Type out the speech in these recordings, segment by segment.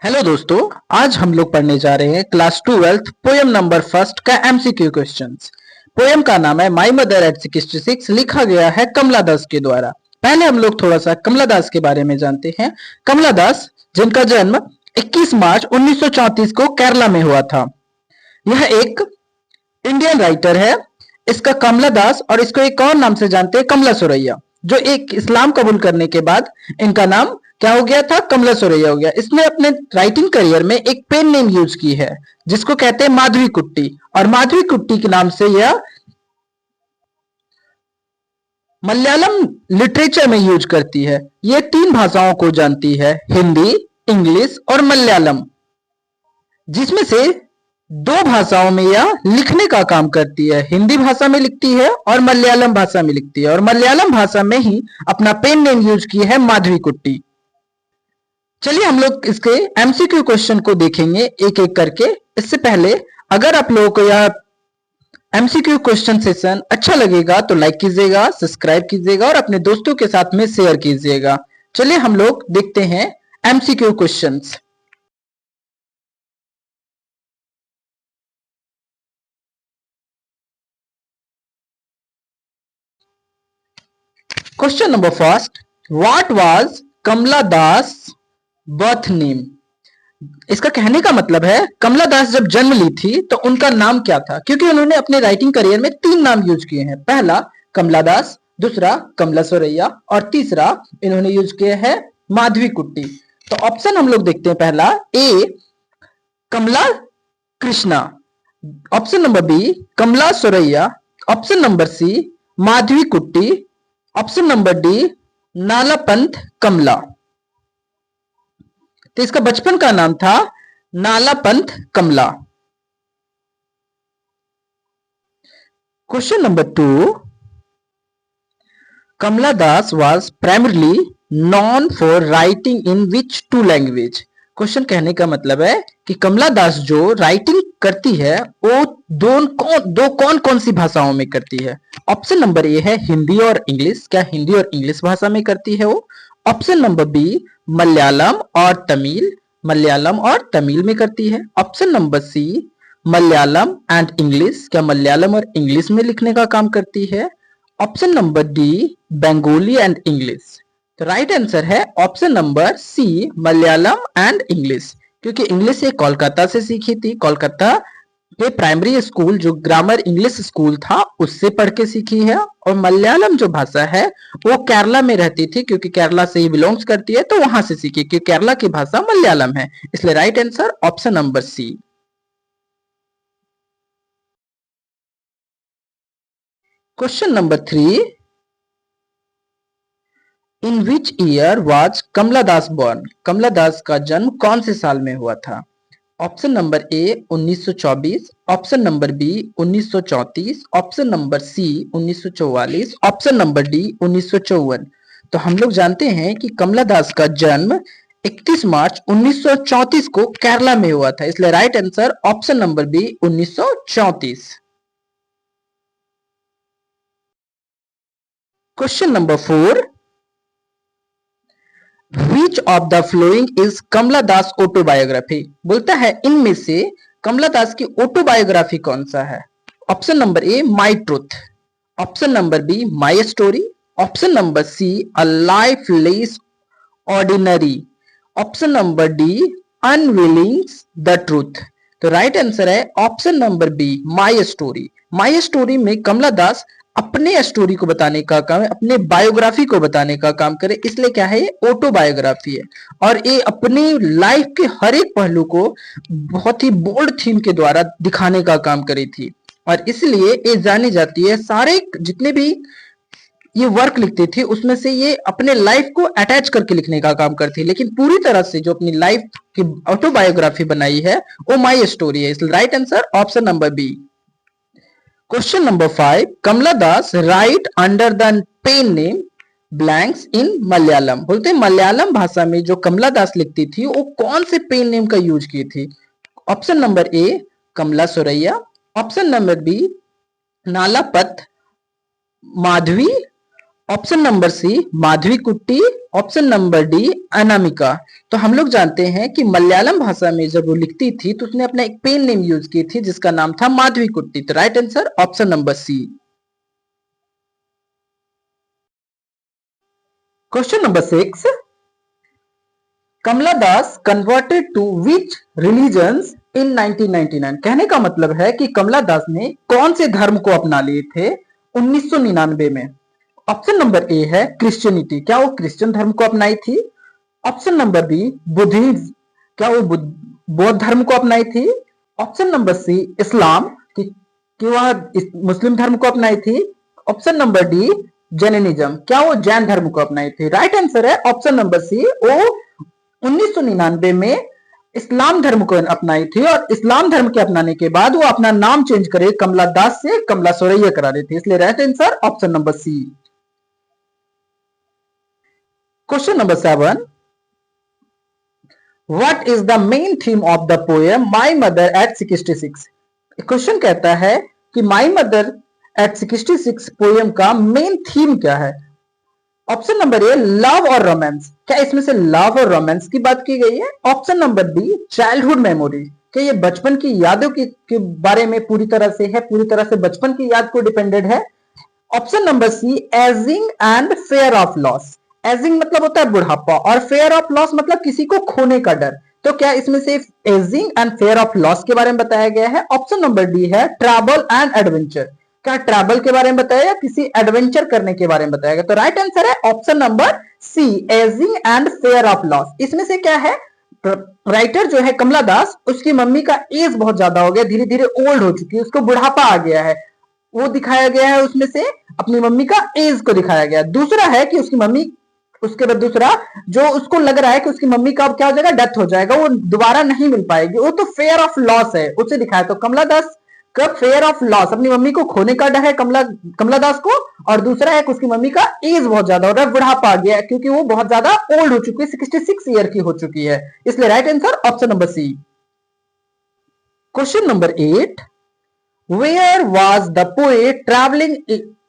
Hello दोस्तों, आज हम लोग पढ़ने जा रहे हैं class 12th poem number first का एमसीक्यू क्वेश्चंस। पोयम का नाम है माई मदर एट 66, लिखा गया है कमला दास के द्वारा। पहले हम लोग थोड़ा सा कमला दास के बारे में जानते हैं। कमला दास, जिनका जन्म 21 मार्च 1934 को केरला में हुआ था। यह एक इंडियन राइटर है। इसका कमला दास और इसको एक और नाम से जानते हैं, कमला सुरैया, जो एक इस्लाम कबूल करने के बाद इनका नाम क्या हो गया था, कमला सुरैया हो गया। इसने अपने राइटिंग करियर में एक पेन नेम यूज की है जिसको कहते हैं माधवी कुट्टी, और माधवी कुट्टी के नाम से यह मलयालम लिटरेचर में यूज करती है। ये 3 भाषाओं को जानती है, हिंदी, इंग्लिश और मलयालम, जिसमें से 2 भाषाओं में यह लिखने का काम करती है। हिंदी भाषा में लिखती है और मलयालम भाषा में लिखती है, और मलयालम भाषा में ही अपना पेन नेम यूज की है माधवी कुट्टी। चलिए हम लोग इसके एमसीक्यू क्वेश्चन को देखेंगे एक एक करके। इससे पहले अगर आप लोगों को यह एमसीक्यू क्वेश्चन सेशन अच्छा लगेगा तो लाइक कीजिएगा, सब्सक्राइब कीजिएगा और अपने दोस्तों के साथ में शेयर कीजिएगा। चलिए हम लोग देखते हैं MCQ questions. Question number first, what was Kamala Das birth name? इसका कहने का मतलब है कमला दास जब जन्म ली थी तो उनका नाम क्या था, क्योंकि उन्होंने अपने राइटिंग करियर में 3 नाम यूज किए हैं। पहला कमला दास, दूसरा कमला सुरैया और तीसरा इन्होंने यूज किया है माधवी कुट्टी। तो ऑप्शन हम लोग देखते हैं। पहला A Kamala Krishna, option number B Kamala Suraiya, option number C Madhavi Kutty, option number D Nalapat Kamala. तो इसका बचपन का नाम था Nalapat Kamala. Question number 2, Kamala Das was primarily known for writing in which 2 language? Question कहने का मतलब है कि कमला दास जो राइटिंग करती है वो दो कौन कौन सी भाषाओं में करती है? ऑप्शन नंबर ए है हिंदी और इंग्लिश। क्या हिंदी और इंग्लिश भाषा में करती है वो? ऑप्शन नंबर बी मलयालम और तमिल, मलयालम और तमिल में करती है। Option number C Malayalam and English, क्या मलयालम और इंग्लिश में लिखने का काम करती है। Option number D Bengali and English. तो राइट आंसर है option number C Malayalam and English, क्योंकि इंग्लिश ये कोलकाता से सीखी थी। कोलकाता के प्राइमरी स्कूल जो ग्रामर इंग्लिश स्कूल था उससे पढ़ के सीखी है, और मलयालम जो भाषा है वो केरला में रहती थी, क्योंकि केरला से ही बिलोंग्स करती है तो वहां से सीखी, क्योंकि केरला की भाषा मलयालम है। इसलिए right answer option number C. Question number 3, in which year was Kamala Das born? Kamala Das का जन्म कौन से साल में हुआ था? Option number A 1924, option number B 1934, option number C 1944, option number D 1954। तो हम लोग जानते हैं कि कमला दास का जन्म 31 मार्च 1934 को केरला में हुआ था, इसलिए right answer option number B 1934। Question number 4, which of the following is Kamala Das autobiography? बोलता है इनमें से कमला दास की ऑटोबायोग्राफी कौन सा है? Option number A my truth, option number B my story, option number C a life less ordinary, option number D unveiling the truth. तो right answer है option number B my story. My story में कमला दास अपने story को बताने का काम है, अपने बायोग्राफी को बताने का काम करे, इसलिए क्या है ये ऑटोबायोग्राफी है। और ये अपनी लाइफ के हर एक पहलू को बहुत ही बोल्ड थीम के द्वारा दिखाने का काम करी थी, और इसलिए ये जानी जाती है। सारे जितने भी ये वर्क लिखती थी उसमें से ये अपने लाइफ को अटैच करके लिखने का काम करती है, लेकिन पूरी तरह से जो अपनी लाइफ की ऑटोबायोग्राफी बनाई है वो माई स्टोरी है। इसलिए right answer option number B. Question number 5, Kamala Das write under the pen name blanks in Malayalam. बोलते हैं मलयालम भाषा में जो कमला दास लिखती थी वो कौन से पेन नेम का यूज की थी? Option number A Kamala Suraiya, option number B Nalapat Madhavi, option number C Madhavi Kutty, option number D Anamika. तो हम लोग जानते हैं कि मलयालम भाषा में जब वो लिखती थी तो उसने अपना एक पेन नेम यूज की थी जिसका नाम था माधवी कुट्टी। तो right answer option number C. Question number 6, Kamala Das converted to which religions in 1999। कहने का मतलब है कि कमला दास ने कौन से धर्म को अपना लिए थे 1999 में। ऑप्शन नंबर ए है क्रिश्चियनिटी, क्या वो क्रिश्चियन धर्म को अपनाई थी। ऑप्शन नंबर बी बुद्धिज्म, क्या वो बौद्ध धर्म को अपनाई थी। ऑप्शन नंबर सी इस्लाम, कि वह मुस्लिम धर्म को अपनाई थी। ऑप्शन नंबर डी जैनिज्म, क्या वो जैन धर्म को अपनाई थी। राइट आंसर है ऑप्शन नंबर सी, वो 1999 में इस्लाम धर्म को अपनाई थी और इस्लाम धर्म के अपनाने के बाद वो अपना नाम चेंज करे कमला दास से कमला सोरैया करा रही थी, इसलिए right answer option number C. Question number 7, what is the main theme of the poem my mother at 66। Question कहता है कि माई मदर एट 66 पोएम का मेन थीम क्या है। ऑप्शन नंबर ए लव और रोमांस, क्या इसमें से लव और रोमांस की बात की गई है। Option number B childhood memory, क्या ये बचपन की यादों के बारे में पूरी तरह से है, पूरी तरह से बचपन की याद को डिपेंडेड है। Option number C ageing and fear of loss, ageing मतलब होता है बुढ़ापा और फेयर ऑफ लॉस मतलब किसी को खोने का डर। तो क्या इसमें से ageing and fear of loss के बारे में बताया गया है। ऑप्शन नंबर डी है ट्रैवल एंड एडवेंचर, क्या ट्रैवल के बारे में बताया या किसी एडवेंचर करने के बारे में बताया गया। तो राइट आंसर है option number C ageing and fear of loss. इसमें से क्या है, राइटर जो है कमला दास, उसकी मम्मी का एज बहुत ज्यादा हो गया, धीरे धीरे ओल्ड हो चुकी है, उसको बुढ़ापा आ गया है, वो दिखाया गया है, उसमें से अपनी मम्मी का एज को दिखाया गया। दूसरा है कि उसकी मम्मी, उसके बाद दूसरा जो उसको लग रहा है कि उसकी मम्मी का अब क्या हो जाएगा, डेथ हो जाएगा, वो दोबारा नहीं मिल पाएगी, वो तो फेयर ऑफ लॉस है, उसे दिखाया। तो कमला दास का फेयर ऑफ लॉस, अपनी मम्मी को खोने का डर है कमला दास को, और दूसरा है कि उसकी मम्मी का एज बहुत ज्यादा हो रहा है, बुढ़ापा आ गया है, क्योंकि वो बहुत ज्यादा ओल्ड हो चुकी है, 66 ईयर की हो चुकी है, इसलिए right answer option number C. Question number 8, where was the poet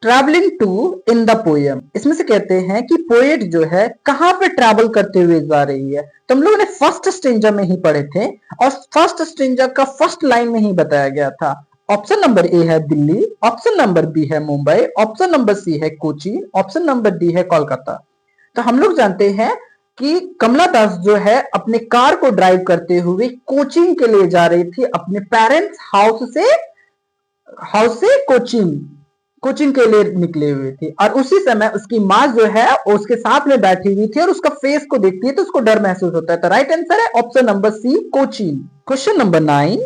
travelling to in the poem. इसमें से कहते हैं कि पोएट जो है कहां पे ट्रैवल करते हुए जा रही है। तो हम लोगों ने फर्स्ट स्ट्रेंजर में ही पढ़े थे और फर्स्ट स्ट्रेंजर का फर्स्ट लाइन में ही बताया गया था। ऑप्शन नंबर ए है दिल्ली, ऑप्शन नंबर बी है मुंबई, ऑप्शन नंबर सी है कोची, ऑप्शन नंबर डी है कोलकाता। तो हम लोग जानते हैं कि कमला दास जो है अपने कार को ड्राइव करते हुए कोचिंग के लिए जा रही थी, अपने पेरेंट्स हाउस से कोचिंग के लिए निकले हुए थे, और उसी समय उसकी माँ जो है उसके साथ में बैठी हुई थी और उसका फेस को देखती है तो उसको डर महसूस होता है। तो राइट आंसर है option number C Cochin. Question number 9,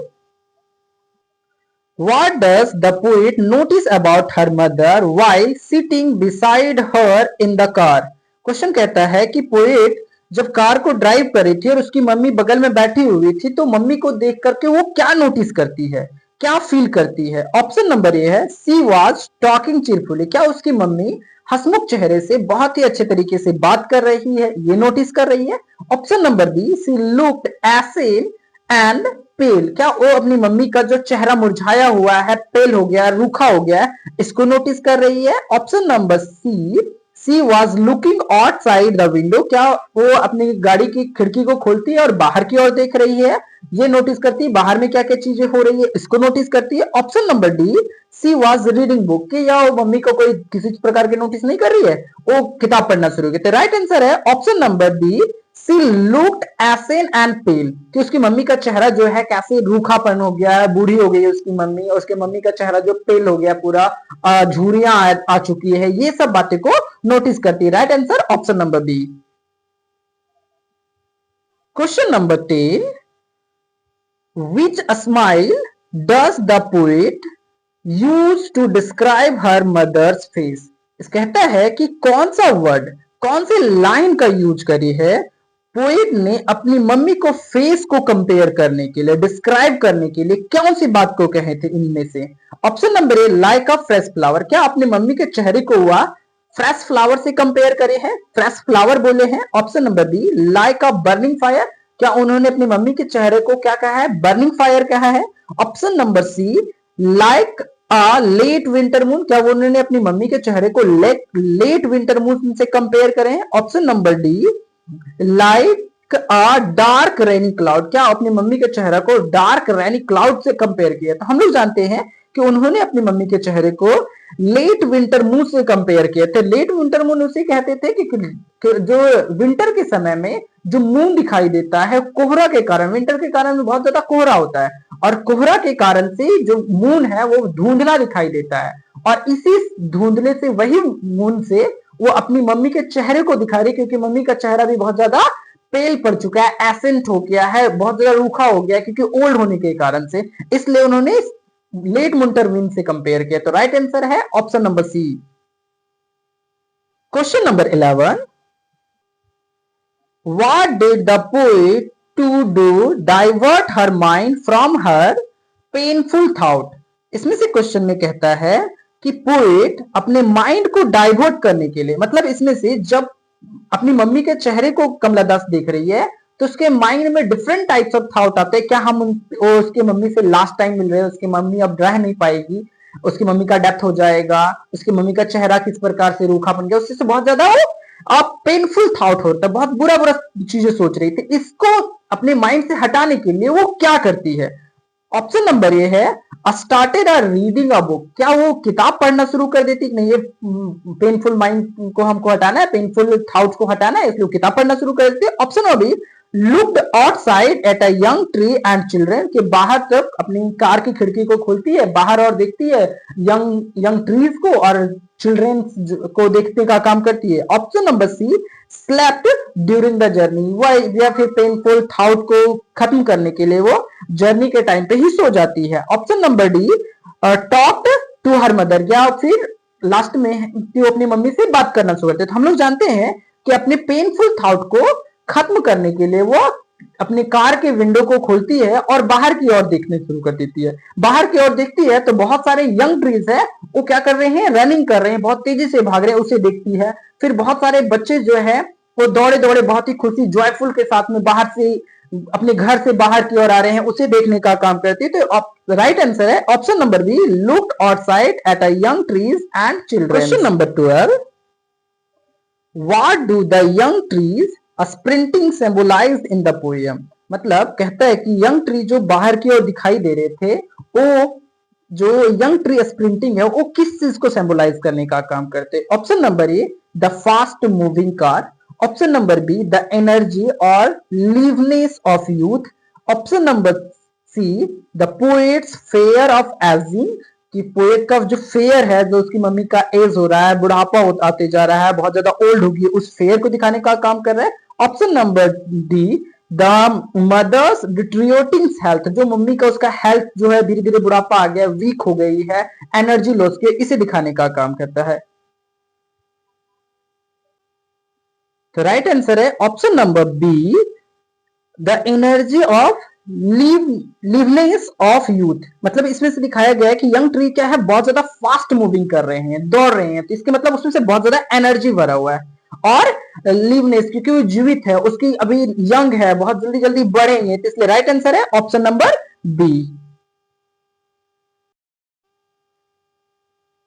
what does the poet notice about her mother while sitting beside her in the car। Question कहता है कि पोएट जब कार को ड्राइव कर रही थी और उसकी मम्मी बगल में बैठी हुई थी तो मम्मी को देख करके वो क्या नोटिस करती है, क्या फील करती है। ऑप्शन नंबर ए है सी वाज टॉकिंग चीरफुली, क्या उसकी मम्मी हंसमुख चेहरे से बहुत ही अच्छे तरीके से बात कर रही है, ये नोटिस कर रही है। Option number B she looked ashen and pale, क्या वो अपनी मम्मी का जो चेहरा मुरझाया हुआ है, पेल हो गया, रूखा हो गया है, इसको नोटिस कर रही है। Option number she was looking outside the window, क्या वो अपनी गाड़ी की खिड़की को खोलती है और बाहर की ओर देख रही है, ये नोटिस करती है, बाहर में क्या क्या चीजें हो रही है इसको नोटिस करती है। Option number D she was reading book, कि या वो मम्मी को कोई किसी प्रकार के नोटिस नहीं कर रही है, वो किताब पढ़ना शुरू करती है। राइट आंसर है option number B she looked ashen and pale, कि उसकी मम्मी का चेहरा जो है कैसे रूखापन हो गया है, बूढ़ी हो गई है उसकी मम्मी, और उसके मम्मी का चेहरा जो पेल हो गया, पूरा झुर्रियां आ चुकी है, ये सब बातें को नोटिस करती है। Right answer option number B. Question number 10, which simile does the poet use to describe her mother's face. इस कहता है कि कौन सा वर्ड, कौन सी लाइन का यूज करी है पोएट ने अपनी मम्मी को फेस को कंपेयर करने के लिए, डिस्क्राइब करने के लिए, कौन सी बात को कहे थे इनमें से। ऑप्शन नंबर ए लाइक अ फ्रेश फ्लावर, क्या अपनी मम्मी के चेहरे को हुआ फ्रेश फ्लावर से कंपेयर करे हैं, फ्रेश फ्लावर बोले हैं। Option number be like a burning fire, क्या उन्होंने अपनी मम्मी के चेहरे को क्या कहा है, बर्निंग फायर कहा है। Option number C like late winter moon, क्या वो उन्होंने अपनी मम्मी के चेहरे को लेट विंटर मून से कंपेयर करें? Option number D, like dark rainy cloud, क्या अपनी मम्मी के चेहरे को डार्क रेनी क्लाउड से कंपेयर किया? तो हम लोग जानते हैं कि उन्होंने अपनी मम्मी के चेहरे को लेट विंटर मून से कंपेयर किए थे। लेट विंटर मून उसे कहते थे कि जो विंटर के समय में जो मून दिखाई देता है कोहरा के कारण, विंटर के कारण बहुत ज्यादा कोहरा होता है और कोहरा के कारण से जो मून है वो धुंधला दिखाई देता है, और इसी धुंधले से वही मून से वो अपनी मम्मी के चेहरे को दिखा रही, क्योंकि मम्मी का चेहरा भी बहुत ज्यादा पेल पड़ चुका है, एसेंट हो गया है, बहुत ज्यादा रूखा हो गया है क्योंकि ओल्ड होने के कारण से, इसलिए उन्होंने लेट विंटर मून से कंपेयर किया। तो राइट आंसर है option number C. Question number 11, what did the poet to do divert her mind from her painful thought? इसमें से क्वेश्चन में कहता है कि पोएट अपने माइंड को डाइवर्ट करने के लिए, मतलब इसमें से जब अपनी मम्मी के चेहरे को कमला दास देख रही है तो उसके माइंड में डिफरेंट टाइप्स ऑफ थॉट आते हैं, क्या हम उसकी मम्मी से लास्ट टाइम मिल रहे हैं, उसकी मम्मी अब रह नहीं पाएगी, उसकी मम्मी का डेथ हो जाएगा, उसकी मम्मी का चेहरा किस प्रकार से रूखा बन गया, उससे बहुत ज्यादा वो अब पेनफुल थॉट होता है, बहुत बुरा बुरा चीजें सोच रही थी। इसको अपने माइंड से हटाने के लिए वो क्या करती है? ऑप्शन नंबर ए है started a reading a book, क्या वो किताब पढ़ना शुरू कर देती? नहीं, ये पेनफुल माइंड को हमको हटाना है, पेनफुल थॉट्स को हटाना है, इसलिए किताब पढ़ना शुरू कर देती है। Option number B, looked outside at a young tree and children, के बाहर तक अपनी कार की खिड़की को खोलती है बाहर और देखती है यंग ट्रीज को और चिल्ड्रन को देखने का काम करती है। Option number C, slept during the journey, वह या फिर पेनफुल थॉट को खत्म करने के लिए वो जर्नी के टाइम पे ही सो जाती है। Option number D, talked to her mother, या फिर लास्ट में वो अपनी मम्मी से बात करना शुरू करते। तो हम लोग जानते हैं कि अपने पेनफुल थॉट को खत्म करने के लिए वो अपने कार के विंडो को खोलती है और बाहर की ओर देखने शुरू कर देती है। बाहर की ओर देखती है तो बहुत सारे यंग ट्रीज है, वो क्या कर रहे हैं, रनिंग कर रहे हैं, बहुत तेजी से भाग रहे हैं, उसे देखती है। फिर बहुत सारे बच्चे जो है वो दौड़े दौड़े बहुत ही खुशी जॉयफुल के साथ में बाहर से अपने घर से बाहर की ओर आ रहे हैं, उसे देखने का काम करती है। तो राइट आंसर है option number B, looked outside at a young trees and children. Question number 12, what do the young trees sprinting symbolised in the poem, मतलब कहता है कि यंग ट्री जो बाहर की ओर दिखाई दे रहे थे, वो जो यंग ट्री स्प्रिंटिंग है वो किस चीज को सिंबलाइज करने का काम करते हैं? Option number A, the fast moving car, option number B, the energy और liveness of youth, option number C, the poet's fear of ageing, कि पोएट का जो फेयर है, जो उसकी मम्मी का एज हो रहा है, बुढ़ापा आते जा रहा है, बहुत ज्यादा ओल्ड होगी, उस फेयर को दिखाने का काम कर रहा है। Option number D, the mother's deteriorating health, जो मम्मी का उसका हेल्थ जो है धीरे धीरे बुढ़ापा आ गया, वीक हो गई है, एनर्जी लॉस के, इसे दिखाने का काम करता है। तो राइट आंसर है option number B, the energy of liveness of youth, मतलब इसमें से दिखाया गया है कि यंग ट्री क्या है, बहुत ज्यादा फास्ट मूविंग कर रहे हैं, दौड़ रहे हैं, तो इसके मतलब उसमें से बहुत ज्यादा एनर्जी भरा हुआ है, और लिवनेस क्योंकि वो जीवित है, उसकी अभी यंग है, बहुत जल्दी जल्दी बढ़ेंगे, तो इसलिए राइट आंसर है option number B.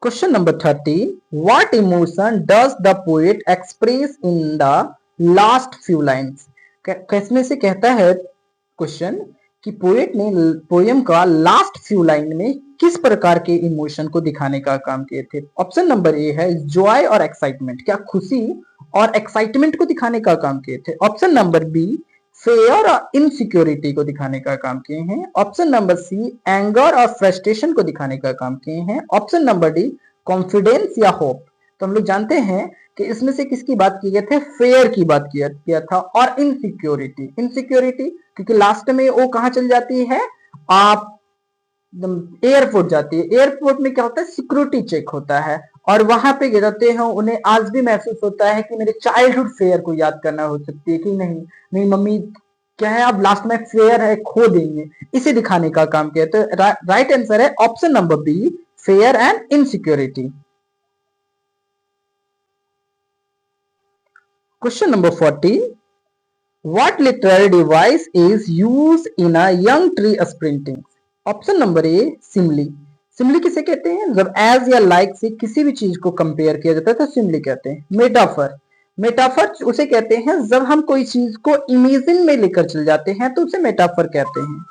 Question number 13, what emotion does the poet express in the last few lines, किसमें से कहता है क्वेश्चन कि पोएट ने पोयम का लास्ट फ्यू लाइन में किस प्रकार के इमोशन को दिखाने का काम किए थे? ऑप्शन नंबर ए है जॉय और एक्साइटमेंट, क्या खुशी और एक्साइटमेंट को दिखाने का काम किए थे? ऑप्शन नंबर बी, फेयर और इनसिक्योरिटी को दिखाने का काम किए हैं। ऑप्शन नंबर सी, एंगर और फ्रस्ट्रेशन को दिखाने का काम किए हैं। ऑप्शन नंबर डी, कॉन्फिडेंस या होप। तो हम लोग जानते हैं कि इसमें से किसकी बात की गई थी, फेयर की बात किया था, और इनसिक्योरिटी, इनसिक्योरिटी क्योंकि लास्ट में वो कहां चल जाती है, आप एयरपोर्ट जाती है, एयरपोर्ट में क्या होता है, सिक्योरिटी चेक होता है, और वहां पे गिरते हैं, उन्हें आज भी महसूस होता है कि मेरे चाइल्डहुड फेयर को याद करना हो सकती है कि नहीं, मेरी मम्मी क्या है, अब लास्ट में फेयर है, खो देंगे, इसे दिखाने का काम किया। तो राइट आंसर है option number B, fear and insecurity. Question number 14, what literary device is used in a young tree sprinting? Option number A, simile, simile किसे कहते हैं? जब एज या लाइक से किसी भी चीज को कंपेयर किया जाता है तो सिमिली कहते हैं। मेटाफर, मेटाफर उसे कहते हैं जब हम कोई चीज को इमेजिन में लेकर चल जाते हैं तो उसे मेटाफर कहते हैं।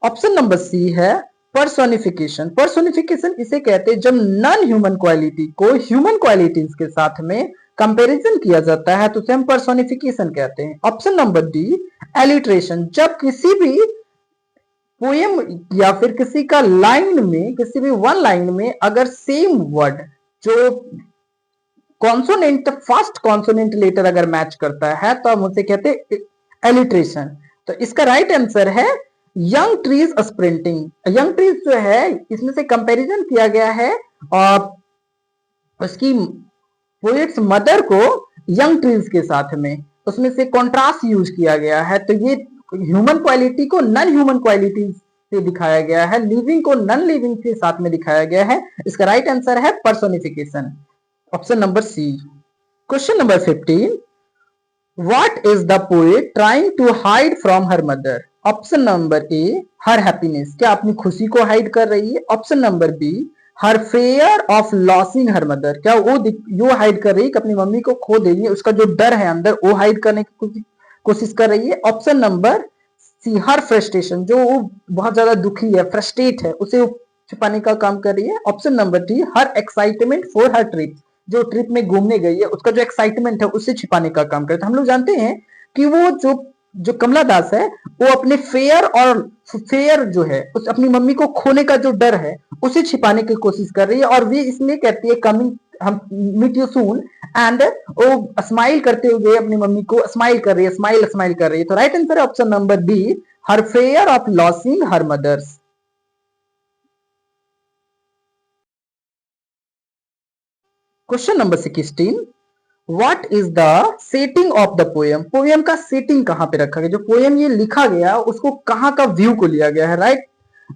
ऑप्शन नंबर सी है पर्सोनिफिकेशन। पर्सोनिफिकेशन इसे कहते हैं जब नॉन ह्यूमन क्वालिटी को ह्यूमन क्वालिटीज के साथ में कंपैरिजन किया जाता है तो उसे हम पर्सोनिफिकेशन कहते हैं। ऑप्शन नंबर डी एलिट्रेशन, जब किसी भी पोएम या फिर किसी का लाइन में, किसी भी वन लाइन में अगर सेम वर्ड जो कॉन्सोनेंट, फर्स्ट कॉन्सोनेंट लेटर अगर मैच करता है तो हम उसे कहते हैं एलिट्रेशन। तो इसका राइट आंसर है young trees sprinting. Young trees जो है इसमें से कंपैरिजन किया गया है और उसकी पोएट्स मदर को यंग ट्रीज के साथ में, उसमें से कॉन्ट्रास्ट यूज किया गया है। तो ये ह्यूमन क्वालिटी को नॉन ह्यूमन क्वालिटी से दिखाया गया है, लिविंग को नॉन लिविंग के साथ में दिखाया गया है। इसका राइट आंसर है personification, option number C. Question number 15, what is the poet trying to hide from her mother? Option number A her happiness, क्या अपनी खुशी को हाइड कर रही है? Option number B her fear of losing her mother, क्या वो hide कर रही है कि अपनी मम्मी को खो देगी, उसका जो डर है अंदर वो हाइड करने की कोशिश कर रही है? ऑप्शन नंबर सी हर फ्रस्ट्रेशन, जो वो बहुत ज्यादा दुखी है, फ्रस्ट्रेट है, उसे छुपाने का काम कर रही है? Option number D her excitement for her trip, जो ट्रिप में घूमने गई है उसका जो एक्साइटमेंट है उसे छिपाने का काम करता है। हम लोग जानते हैं कि वो जो कमला दास है वो अपने फेयर जो है उस अपनी मम्मी को खोने का जो डर है उसे छिपाने की कोशिश कर रही है और वे इसलिए कहती है कमिंग हम मीट यू सून, एंड वो स्माइल करते हुए अपनी मम्मी को स्माइल कर रही है, स्माइल कर रही है। तो राइट आंसर है option number B her fear of losing her mother's. Question number 16, what is the setting of the poem? Poem का सेटिंग कहां पे रखा गया, जो पोएम ये लिखा गया उसको कहां का व्यू को लिया गया है? राइट,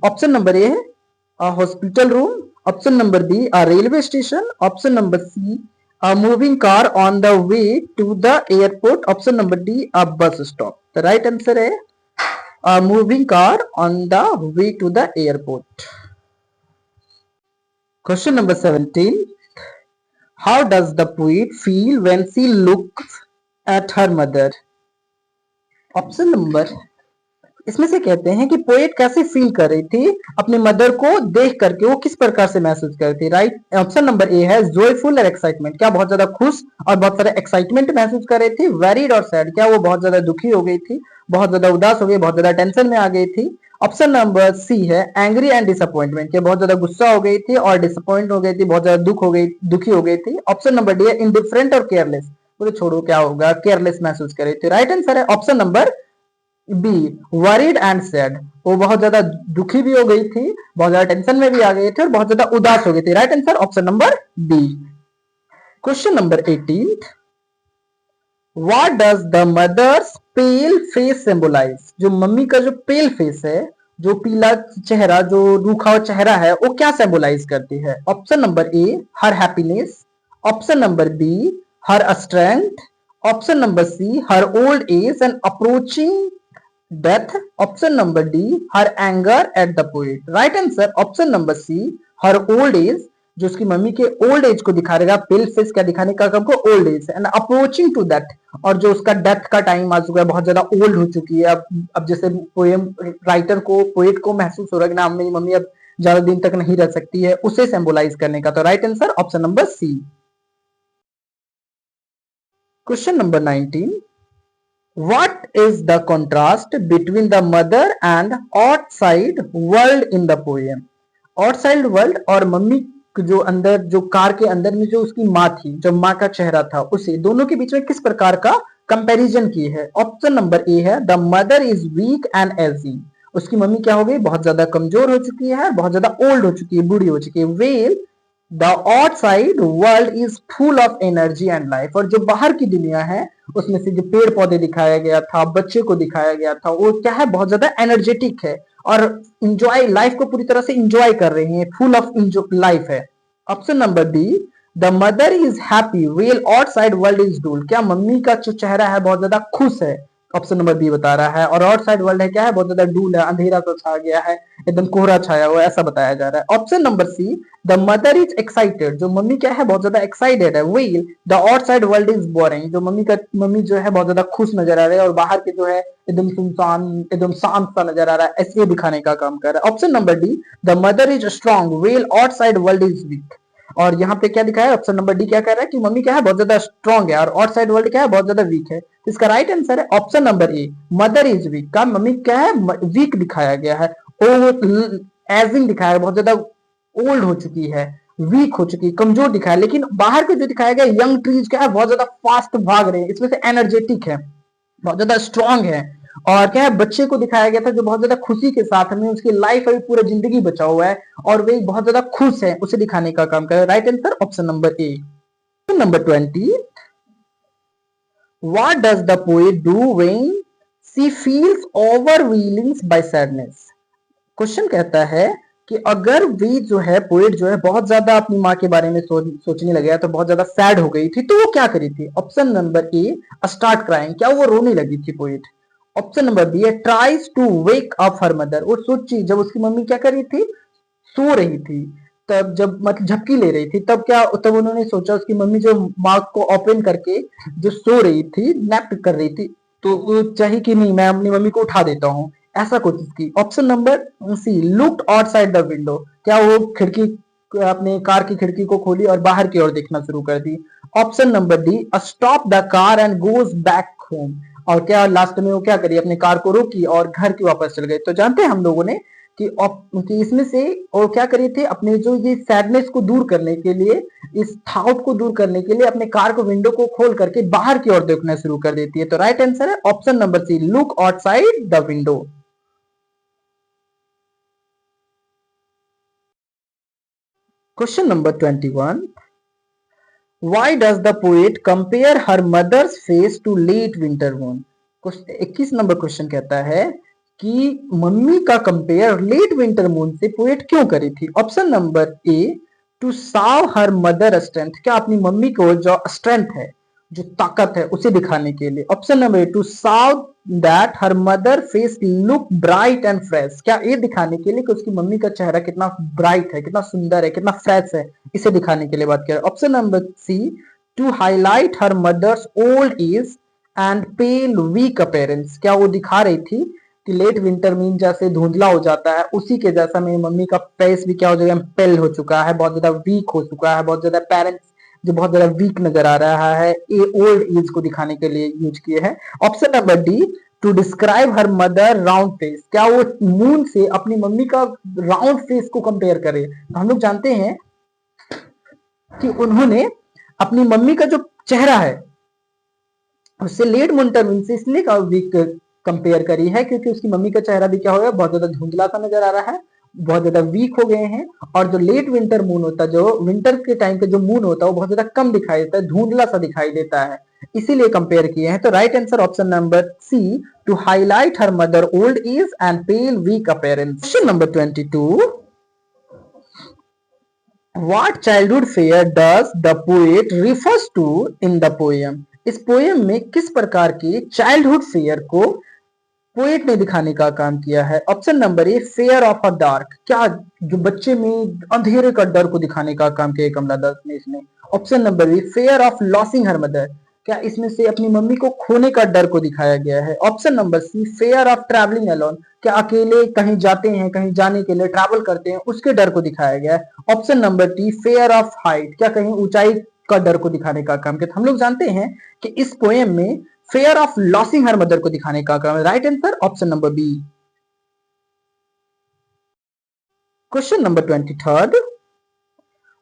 ऑप्शन नंबर ए है hospital room, option number B a railway station, option number C a moving car on the way to the airport, option number D a bus stop. The right answer है a moving car on the way to the airport. Question number 17, how does the poet feel when she looks at her mother? Option number, इसमें से कहते हैं कि poet कैसे feel कर रही थी अपने मदर को देख करके, वो किस प्रकार से महसूस कर रही थी? राइट, ऑप्शन नंबर ए है जॉयफुल और एक्साइटमेंट, क्या बहुत ज्यादा खुश और बहुत सारा एक्साइटमेंट महसूस कर रही थी? वेरिड और सैड, क्या वो बहुत ज्यादा दुखी हो गई थी, बहुत ज्यादा उदास हो गई, बहुत ज्यादा टेंशन में आ गई थी? ऑप्शन नंबर सी है एंग्री एंड डिसअपॉइंटमेंट, क्या बहुत ज्यादा गुस्सा हो गई थी और डिसअपॉइंट हो गई थी, बहुत ज्यादा दुखी हो गई थी? ऑप्शन नंबर डी है इंडिफरेंट और केयरलेस, बोले छोड़ो क्या होगा, केयरलेस महसूस कर रही थी। राइट आंसर है option number be worried and sad, वो बहुत ज्यादा दुखी भी हो गई थी, बहुत ज्यादा टेंशन में भी आ गई थी और बहुत ज्यादा उदास हो गई थी। Right answer option number B. Question number 18, what does the mother's pale face symbolise? जो मम्मी का जो पेल फेस है, जो पीला चेहरा, जो रूखा हुआ चेहरा है, वो क्या सिंबलाइज करती है? Option number A her happiness, option number B her strength, option number C her old age and approaching death, option number D her anger at the poet. Right answer option number C her old age, जो उसकी mummy के old age को दिखा रहेगा, pale face क्या दिखाने का हमको, old age, and approaching to that, और जो उसका डेथ का टाइम आ चुका है, बहुत ज्यादा ओल्ड हो चुकी है। अब जैसे पोएम राइटर को, पोएट को महसूस हो रहा है कि ना मेरी मम्मी अब ज्यादा दिन तक नहीं रह सकती है, उसे सिंबलाइज करने का। तो right answer option number C. Question number 19, what is the contrast between the mother and outside world in the poem? outside world और मम्मी जो अंदर, जो कार के अंदर में जो उसकी माँ थी, जो माँ का चेहरा था, उसे दोनों के बीच में किस प्रकार का कंपैरिजन की है? ऑप्शन नंबर ए है the mother is weak and ageing, उसकी मम्मी क्या हो गई, बहुत ज्यादा कमजोर हो चुकी है, बहुत ज्यादा ओल्ड हो चुकी है, बूढ़ी हो चुकी है। Well the outside world is full of energy and life, और जो बाहर की दुनिया है उसमें से जो पेड़ पौधे दिखाया गया था, बच्चे को दिखाया गया था, वो क्या है, बहुत ज्यादा एनर्जेटिक है और इंजॉय, लाइफ को पूरी तरह से इंजॉय कर रहे हैं, फुल ऑफ लाइफ है। Option number D the mother is happy well outside world is dull, क्या मम्मी का जो चेहरा है बहुत ज्यादा खुश है, ऑप्शन नंबर बी बता रहा है, और आउटसाइड वर्ल्ड है क्या है, बहुत ज्यादा डूल है, अंधेरा तो छा गया है, एकदम कोहरा छाया हुआ है, ऐसा बताया जा रहा है। Option number C, the mother is excited, जो मम्मी क्या है बहुत ज्यादा एक्साइटेड है। While the outside world is boring, जो मम्मी जो है बहुत ज्यादा खुश नजर आ रही है और बाहर के जो है एकदम सुनसान एकदम शांत सा नजर आ रहा है, ऐसे दिखाने का काम कर रहा है। Option number D, the mother is strong, wheel outside world is weak. और यहाँ पे क्या दिखाया है, ऑप्शन नंबर डी क्या कह रहा है कि मम्मी क्या है बहुत ज्यादा स्ट्रॉन्ग है और आउटसाइड वर्ल्ड क्या है बहुत ज्यादा वीक है। तो इसका राइट आंसर है option number A, mother is weak. का मम्मी क्या है वीक दिखाया गया है, एजिंग दिखाया है, बहुत ज्यादा ओल्ड हो चुकी है, वीक हो चुकी है, कमजोर दिखाया है। लेकिन बाहर के जो दिखाया गया यंग ट्रीज क्या है बहुत ज्यादा फास्ट भाग रहे हैं, इसमें से एनर्जेटिक है, बहुत ज्यादा स्ट्रांग है। और क्या है बच्चे को दिखाया गया था जो बहुत ज्यादा खुशी के साथ में उसकी लाइफ अभी पूरा जिंदगी बचा हुआ है और वे बहुत ज्यादा खुश है, उसे दिखाने का काम कर। Right answer option number A. Number 20, what does the poet do when she feels overwhelmed by sadness? Question कहता है कि अगर वे जो है पोएट जो है बहुत ज्यादा अपनी माँ के बारे में सोचने लगे तो बहुत ज्यादा सैड हो गई थी, तो वो क्या करी थी? Option number A, start crying, क्या वो रोने लगी थी पोएट। ऑप्शन नंबर बी है tries to wake up her mother, वो सोची जब उसकी मम्मी क्या कर रही थी, सो रही थी, तब जब मतलब झपकी ले रही थी तब उन्होंने सोचा उसकी मम्मी जो माउथ को ओपन करके जो सो रही थी नैप कर रही थी, तो वो चाही कि नहीं मैं अपनी मम्मी को उठा देता हूँ, ऐसा कोशिश की। Option number C, looked outside the window, क्या वो खिड़की अपने कार की खिड़की को खोली और बाहर की ओर देखना शुरू कर दी। Option number D, stop the car and goes back home, और क्या लास्ट में वो क्या करी अपने कार को रोकी और घर की वापस चल गए। तो जानते हैं हम लोगों ने कि इसमें से और क्या करी थी, अपने जो ये सैडनेस को दूर करने के लिए, इस थाउट को दूर करने के लिए अपने कार को विंडो को खोल करके बाहर की ओर देखना शुरू कर देती है। तो राइट आंसर है option number C, look outside the window. Question number 21, Why does the poet compare her mother's face to late winter moon? 21 number question कहता है कि मम्मी का कंपेयर लेट विंटर मून से पोएट क्यों करी थी। Option number A, to show her mother strength, क्या अपनी मम्मी को जो स्ट्रेंथ है जो ताकत है उसे दिखाने के लिए। Option number A, to show that her mother face look bright and fresh, क्या ये दिखाने के लिए कि उसकी मम्मी का चेहरा कितना ब्राइट है, कितना सुंदर है, कितना फ्रेश है, इसे दिखाने के लिए बात करें। Option number C, to highlight her mother's old age and pale weak appearance, क्या वो दिखा रही थी कि लेट विंटर मीन जैसे धुंधला हो जाता है उसी के जैसा मेरी मम्मी का फेस भी क्या हो जाएगा, पेल हो चुका है, बहुत ज्यादा वीक हो चुका है, बहुत ज्यादा पेरेंट्स जो बहुत ज्यादा वीक नजर आ रहा है, ये ओल्ड एज को दिखाने के लिए यूज किए हैं। Option number D, to describe her mother round face, क्या वो मून से अपनी मम्मी का राउंड फेस को कंपेयर करे। तो हम लोग जानते हैं कि उन्होंने अपनी मम्मी का जो चेहरा है उससे लेट विंटर मीन से इसलिए का वीक कंपेयर करी है क्योंकि उसकी मम्मी का चेहरा भी क्या हो गया, बहुत ज्यादा धुंधला सा नजर आ रहा है, बहुत ज्यादा वीक हो गए हैं। और जो लेट विंटर मून होता है, जो विंटर के टाइम का जो मून होता है वो बहुत ज्यादा कम दिखाई देता है, धुंधला सा दिखाई देता है, इसीलिए कंपेयर किए हैं। तो right answer option number C, to highlight her mother old age and pale weak appearance. Question number 22, what childhood fear does the poet refers to in the poem, इस पोएम में किस प्रकार के चाइल्डहुड फेयर को poet ने दिखाने का काम किया है। Option number A, fair of a dark, क्या जो बच्चे में अंधेरे का डर को दिखाने का काम किया कमला दास ने इसमें। Option number B, fear of losing her mother, क्या इसमें से अपनी मम्मी को खोने का डर को दिखाया गया है। Option number C, fear of travelling alone, क्या अकेले कहीं जाते हैं, कहीं जाने के लिए ट्रैवल करते हैं उसके डर को दिखाया गया है। Option number D, fair of height, क्या कहीं ऊंचाई का डर को दिखाने का काम किया। हम लोग जानते हैं कि इस पोएम में fear of losing her mother को दिखाने का काम है। Right answer option number B. Question number 23,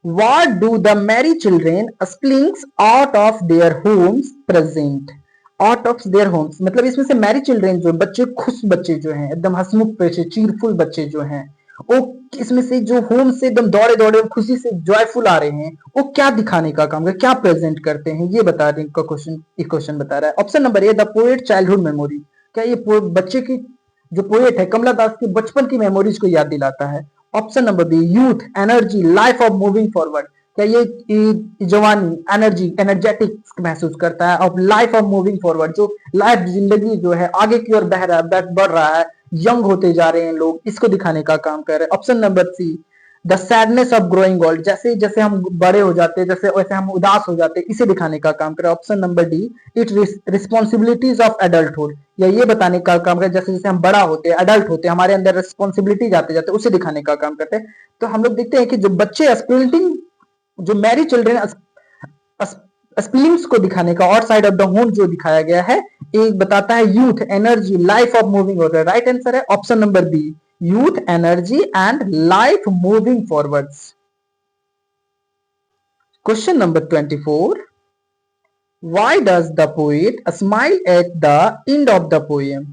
what do the merry children slinks out of their homes present, out of their homes मतलब इसमें से मैरी चिल्ड्रेन जो बच्चे, खुश बच्चे जो हैं, एकदम हंसमुख बच्चे, चीरफुल बच्चे जो हैं, वो इसमें से जो होम से एकदम दौड़े दौड़े खुशी से जॉयफुल आ रहे हैं, वो क्या दिखाने का काम करते, क्या प्रेजेंट करते हैं, ये बता रहे हैं क्वेश्चन बता रहा है। Option number A, the poet childhood memory, क्या ये बच्चे की जो पोएट है कमला दास की बचपन की मेमोरीज को याद दिलाता है। Option number B, youth energy life of moving forward, क्या ये जवानी एनर्जी एनर्जेटिक महसूस करता है, और लाइफ ऑफ मूविंग फॉरवर्ड जो लाइफ जिंदगी जो है आगे की ओर बह रहा है, बढ़ रहा है, यंग होते जा रहे हैं लोग, इसको दिखाने का काम कर रहे हैं। Option number C, the sadness of growing old, जैसे जैसे हम बड़े हो जाते हैं, जैसे वैसे हम उदास हो जाते हैं, इसे दिखाने का काम करे। Option number D, it responsibilities of adulthood, या ये बताने का काम करे जैसे जैसे हम बड़ा होते हैं, एडल्ट होते हैं, हमारे अंदर रिस्पॉन्सिबिलिटी जाते जाते उसे दिखाने का काम करते हैं। तो हम लोग देखते हैं कि जो बच्चे स्प्रिंटिंग, जो मैरी चिल्ड्रेन स्प्लिंट्स को दिखाने का, और साइड ऑफ द होम जो दिखाया गया है, एक बताता है youth, energy, life of moving होता है। राइट आंसर है option number B, youth, energy and life moving forwards. Question number 24. Why does the poet smile at the end of the poem?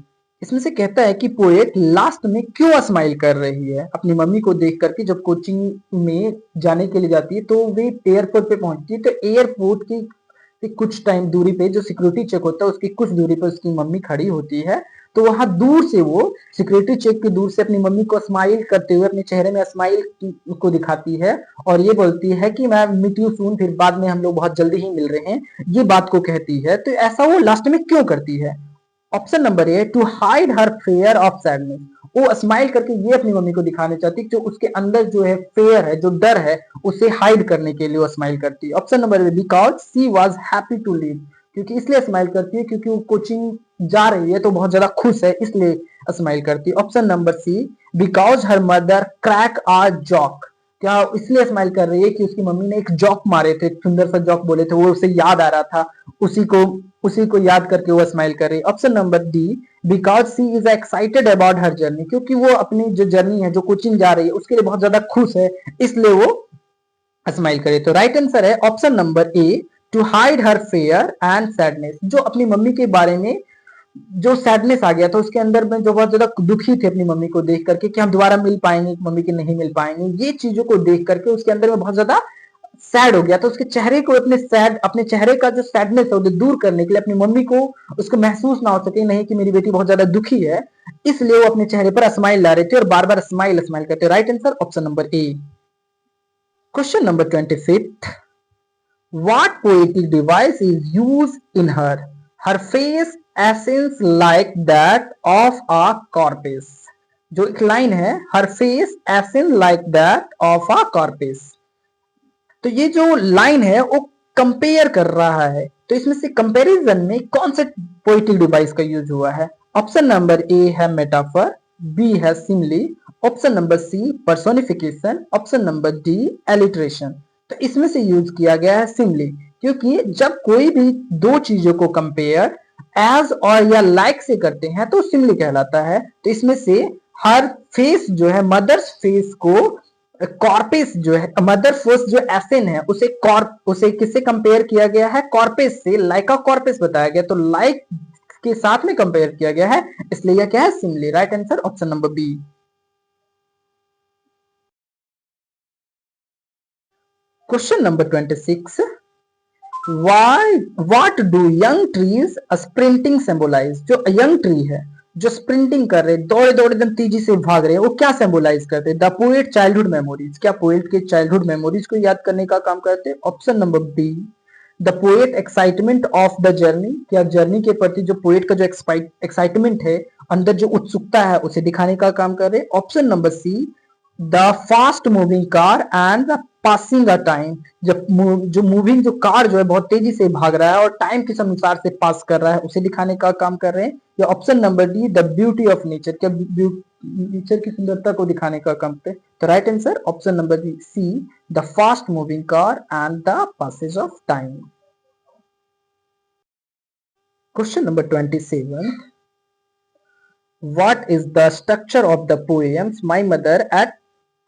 इसमें से कहता है कि पोएट लास्ट में क्यों स्माइल कर रही है अपनी मम्मी को देख करके। जब कोचिंग में जाने के लिए जाती है तो वे एयरपोर्ट पे पहुंचती है, तो एयरपोर्ट की कुछ टाइम दूरी पे जो सिक्योरिटी चेक होता है उसकी कुछ दूरी पे उसकी मम्मी खड़ी होती है। तो वहां दूर से वो सिक्योरिटी चेक की दूर से अपनी मम्मी को स्माइल करते हुए अपने चेहरे में स्माइल को दिखाती है और ये बोलती है कि मैं मीट यू सून, फिर बाद में हम लोग बहुत जल्दी ही मिल रहे हैं, ये बात को कहती है। तो ऐसा वो लास्ट में क्यों करती है? Option number A, to hide her fear of sadness, वो स्माइल करके ये अपनी मम्मी को दिखाने चाहती है जो उसके अंदर जो है फेयर है, जो डर है, उसे हाइड करने के लिए वो स्माइल करती है। Option number B, because she was happy to leave, क्योंकि इसलिए स्माइल करती है क्योंकि वो कोचिंग जा रही है तो बहुत ज्यादा खुश है, इसलिए स्माइल करती है। Option number C, because her mother crack a joke, क्या इसलिए स्माइल कर रही है कि उसकी मम्मी ने एक जॉक मारे थे, सुंदर सा जॉक बोले थे, वो उसे याद आ रहा था, उसी को याद करके वो स्माइल कर रही है। Option number D, because she is excited about her journey, क्योंकि वो अपनी जो जर्नी है, जो कोचिंग जा रही है, उसके लिए बहुत ज्यादा खुश है, इसलिए वो स्माइल करे। तो राइट आंसर है option number A, to hide her fear and sadness, जो अपनी मम्मी के बारे में जो सैडनेस आ गया था उसके अंदर में, जो बहुत ज्यादा दुखी थे अपनी मम्मी को देख करके कि हम दोबारा मिल पाएंगे, मम्मी के नहीं मिल पाएंगे, ये चीजों को देख करके उसके अंदर में बहुत ज्यादा सैड हो गया। तो उसके चेहरे को अपने चेहरे का जो सैडनेस है उसे दूर करने के लिए, अपनी मम्मी को उसको महसूस ना हो सके नहीं कि मेरी बेटी बहुत ज्यादा दुखी है, इसलिए वो अपने चेहरे पर स्माइल ला रहे थे और बार बार स्माइल स्माइल करते। Right answer option number A. Question number 25th, what poetic device is used in her face essence like that of a corpus, जो एक लाइन है, her face essence like that of a corpus, तो ये जो line है वो compare कर रहा है। तो इसमें से कंपैरिजन में कौन से पोएटिक डिवाइस का यूज हुआ है? ऑप्शन नंबर ए है मेटाफर, बी है simile, option number C personification, option number D alliteration. तो इसमें से यूज किया गया है सिमली, क्योंकि जब कोई भी दो चीजों को कंपेयर एज और या लाइक से करते हैं तो सिमली कहलाता है। तो इसमें से हर फेस जो है, मदर्स फेस को कॉर्पेस जो है, मदर फेस जो एसन है उसे किससे कंपेयर किया गया है? कॉर्पेस से, लाइका कॉर्पेस बताया गया, तो लाइक के साथ में कंपेयर किया गया है, इसलिए यह क्या है? Simile. Right answer option number B. Question number 26, what do young trees sprinting symbolize, जो यंग ट्री है जो स्प्रिंटिंग कर रहे, दौड़े दौड़े एकदम तेजी से भाग रहे हैं, वो क्या सिंबलाइज करते हैं? द पोएट चाइल्डहुड मेमोरीज, क्या पोएट के चाइल्डहुड मेमोरीज को याद करने का काम करते हैं? Option number B, the poet excitement of the journey, क्या जर्नी के प्रति जो पोएट का जो एक्साइटमेंट है, अंदर जो उत्सुकता है, उसे दिखाने का काम कर रहे हैं? Option number C, the fast moving car and the passing a time, जब जो मूविंग जो कार जो है बहुत तेजी से भाग रहा है और टाइम किस अनुसार से पास कर रहा है, उसे दिखाने का काम कर रहे हैं? या option number D, the beauty of nature, क्या नेचर की सुंदरता को दिखाने का काम करते हैं? तो right answer option number D, C, the fast moving car and the passage of time. क्वेश्चन नंबर 27, what is the structure of the poems My Mother at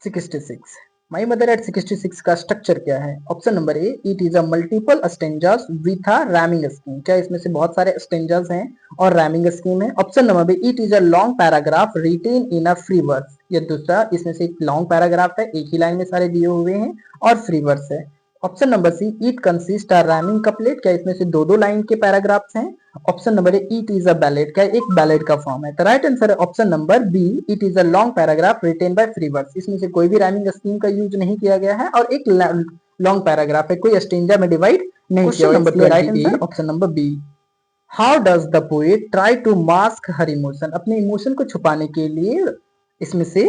66? My Mother at 66 का स्ट्रक्चर क्या है? Option number A, it is a multiple stanzas with a rhyming scheme, क्या इसमें से बहुत सारे स्टेंजास हैं और रैमिंग स्कीम है? Option number B, it is a long paragraph written in a free verse, या दूसरा इसमें से एक लॉन्ग पैराग्राफ है, एक ही लाइन में सारे दिए हुए हैं और फ्री वर्स है। Option number C, it consist a rhyming couplet, क्या इसमें से दो दो लाइन के पैराग्राफ्स हैं? Option number A, it is a ballad, क्या एक बैलेड का फॉर्म है? तो राइट आंसर है option number B, it is a long paragraph written by free verse, इसमें से कोई भी राइमिंग स्कीम का यूज नहीं किया गया है और एक लॉन्ग पैराग्राफ है, कोई स्टेंजा में डिवाइड नहीं किया। Number right answer option number B. How does the poet try to mask her emotion, अपने इमोशन को छुपाने के लिए इसमें से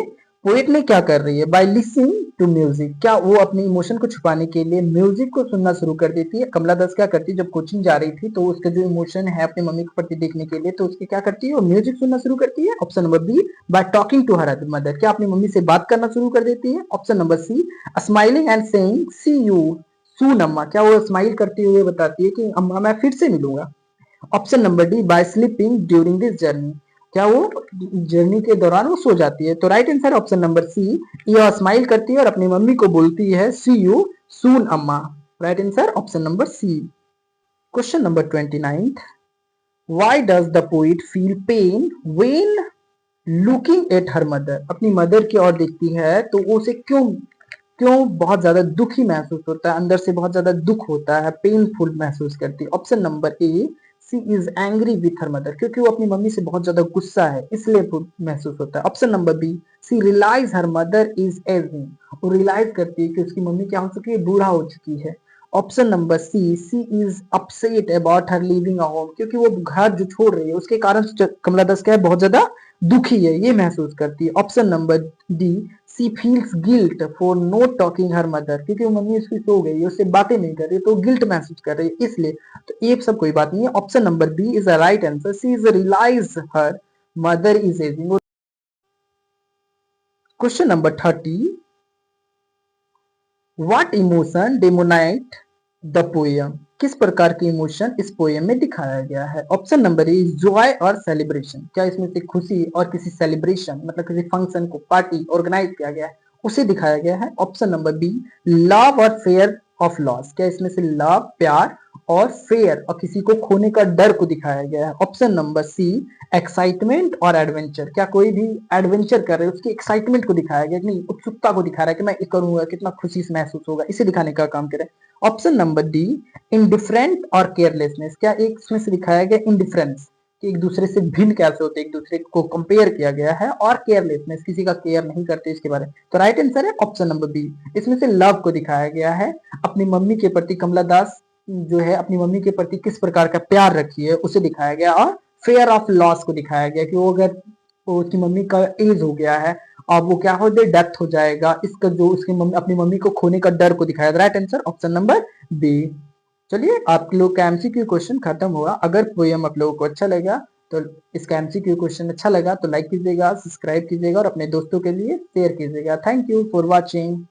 पोएट ने क्या कर रही है, बाय लिसनिंग टू म्यूजिक, क्या वो अपने इमोशन को छुपाने के लिए म्यूजिक को सुनना शुरू कर देती है। कमला दास क्या करती है, जब कोचिंग जा रही थी तो उसका जो इमोशन है अपने मम्मी के प्रति देखने के लिए, तो उसकी क्या करती है, वो म्यूजिक सुनना शुरू करती है। Option number B, by talking to her mother, क्या अपनी मम्मी से बात करना शुरू कर देती है। Option number C, smiling and saying see you soon Amma, क्या वो स्माइल करते हुए बताती है कि अम्मा मैं फिर से मिलूंगा। Option number D, by sleeping during this journey, क्या वो जर्नी के दौरान वो सो जाती है। तो right answer option number C, ये स्माइल करती है और अपनी मम्मी को बोलती है सी you soon Amma. Right answer option number C. Question number 29, why does the poet feel pain when looking at her mother, अपनी मदर की ओर देखती है तो उसे क्यों क्यों बहुत ज्यादा दुखी महसूस होता है, अंदर से बहुत ज्यादा दुख होता है, पेनफुल महसूस करती है। Option number A, she is angry with her mother, क्योंकि वो अपनी मम्मी से बहुत ज्यादा गुस्सा है इसलिए महसूस होता है। Option number B, she realise her mother is ageing, वो रियलाइज करती है कि उसकी मम्मी क्या हो चुकी है, बूढ़ा हो चुकी है। Option number C is upset about her living a home, क्योंकि वो घर जो छोड़ रही है उसके कारण कमला दास क्या है, बहुत ज्यादा दुखी है, ये महसूस करती है। Option number D, she feels guilt for not talking her mother, क्योंकि वो मम्मी उसकी सो गई है, उससे बातें नहीं कर रही तो गिल्ट महसूस कर रही है इसलिए। तो ये सब कोई बात नहीं है। Option number B is the right answer, C is realise her mother is ageing. Question number 30, what emotion dominate the poem, किस प्रकार के इमोशन इस पोएम में दिखाया गया है। ऑप्शन नंबर ए, जॉय और सेलिब्रेशन, क्या इसमें से खुशी और किसी सेलिब्रेशन मतलब किसी फंक्शन को पार्टी ऑर्गेनाइज किया गया है उसे दिखाया गया है। ऑप्शन नंबर बी, लव और फेयर ऑफ लॉस, क्या इसमें से लव प्यार और फेयर और किसी को खोने का डर को दिखाया गया है। ऑप्शन नंबर सी, एक्साइटमेंट और एडवेंचर, क्या कोई भी एडवेंचर कर रहे हैं उसकी एक्साइटमेंट को दिखाया गया, नहीं उत्सुकता को दिखा रहा है कि मैं ये करूंगा, कितना खुशी से महसूस होगा, इसे दिखाने का काम करे। ऑप्शन नंबर डी, इनडिफरेंट और केयरलेसनेस, क्या एक इसमें से दिखाया गया इंडिफरेंस कि एक दूसरे से भिन्न कैसे होते, एक दूसरे को कंपेयर किया गया है, और केयरलेसनेस किसी का केयर नहीं करते इसके बारे में। तो राइट आंसर है ऑप्शन नंबर बी, इसमें से लव को दिखाया गया है, अपनी मम्मी के प्रति कमला दास जो है अपनी मम्मी के प्रति किस प्रकार का प्यार रखी है उसे दिखाया गया, और फेयर ऑफ लॉस को दिखाया गया कि वो अगर उसकी मम्मी का एज हो गया है और वो क्या हो जाए, डेथ हो जाएगा, इसका जो उसकी मम्मी अपनी मम्मी को खोने का डर को दिखाया। Right answer option number B. चलिए आप लोग का एमसीक्यू क्वेश्चन खत्म हुआ। अगर पोएम आप लोगों को अच्छा लगा तो इसका एमसीक्यू क्वेश्चन अच्छा लगा तो लाइक कीजिएगा, सब्सक्राइब कीजिएगा और अपने दोस्तों के लिए शेयर कीजिएगा। Thank you for watching.